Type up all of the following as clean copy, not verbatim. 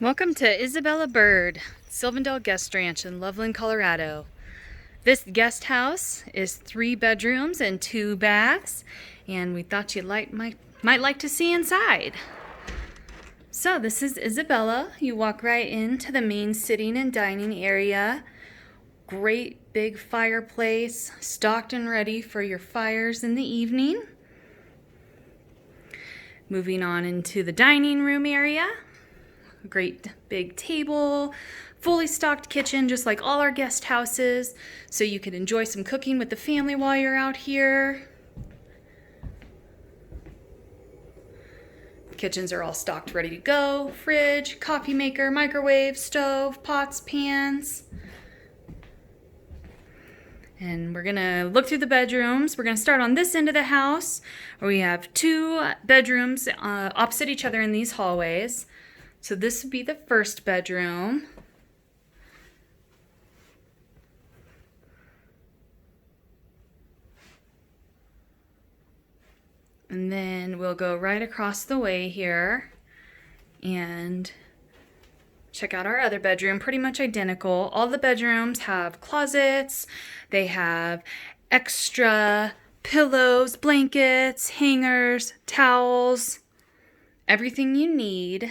Welcome to Isabella Bird, Sylvan Dale Guest Ranch in Loveland, Colorado. This guest house is 3 bedrooms and 2 baths, and we thought you might like to see inside. So this is Isabella. You walk right into the main sitting and dining area. Great big fireplace, stocked and ready for your fires in the evening. Moving on into the dining room area. Great big table, fully stocked kitchen, just like all our guest houses, so you can enjoy some cooking with the family while you're out here. Kitchens are all stocked, ready to go. Fridge, coffee maker, microwave, stove, pots, pans. And we're gonna look through the bedrooms. We're gonna start on this end of the house, where we have 2 bedrooms opposite each other in these hallways. So this would be the first bedroom. And then we'll go right across the way here and check out our other bedroom. Pretty much identical. All the bedrooms have closets. They have extra pillows, blankets, hangers, towels, everything you need.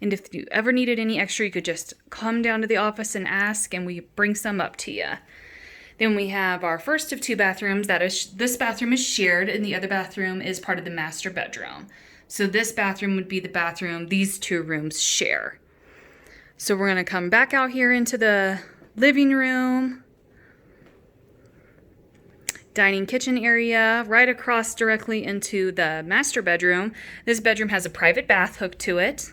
And if you ever needed any extra, you could just come down to the office and ask, and we bring some up to you. Then we have our first of 2 bathrooms. This bathroom is shared, and the other bathroom is part of the master bedroom. So this bathroom would be the bathroom these 2 rooms share. So we're going to come back out here into the living room, dining kitchen area, right across directly into the master bedroom. This bedroom has a private bath hooked to it.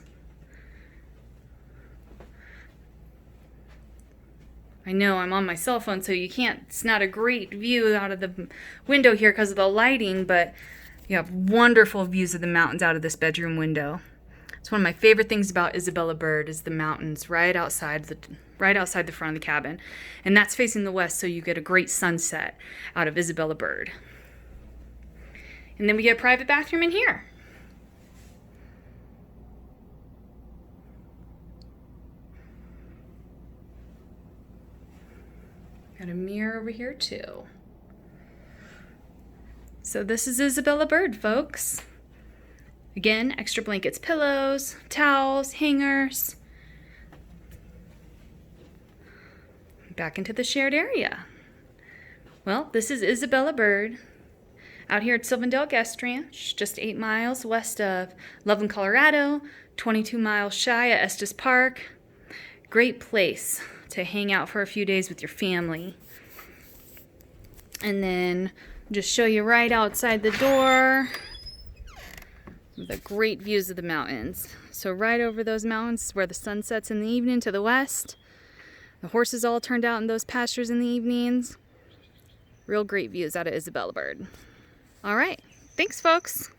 I know I'm on my cell phone, so it's not a great view out of the window here because of the lighting, but you have wonderful views of the mountains out of this bedroom window. It's one of my favorite things about Isabella Bird is the mountains right outside the front of the cabin. And that's facing the west, so you get a great sunset out of Isabella Bird. And then we get a private bathroom in here. Got a mirror over here too. So this is Isabella Bird, folks. Again, extra blankets, pillows, towels, hangers. Back into the shared area. Well, this is Isabella Bird out here at Sylvan Dale Guest Ranch, just 8 miles west of Loveland, Colorado, 22 miles shy of Estes Park. Great place to hang out for a few days with your family. And then just show you right outside the door the great views of the mountains. So right over those mountains is where the sun sets in the evening to the west. The horses all turned out in those pastures in the evenings. Real great views out of Isabella Bird. All right, thanks folks.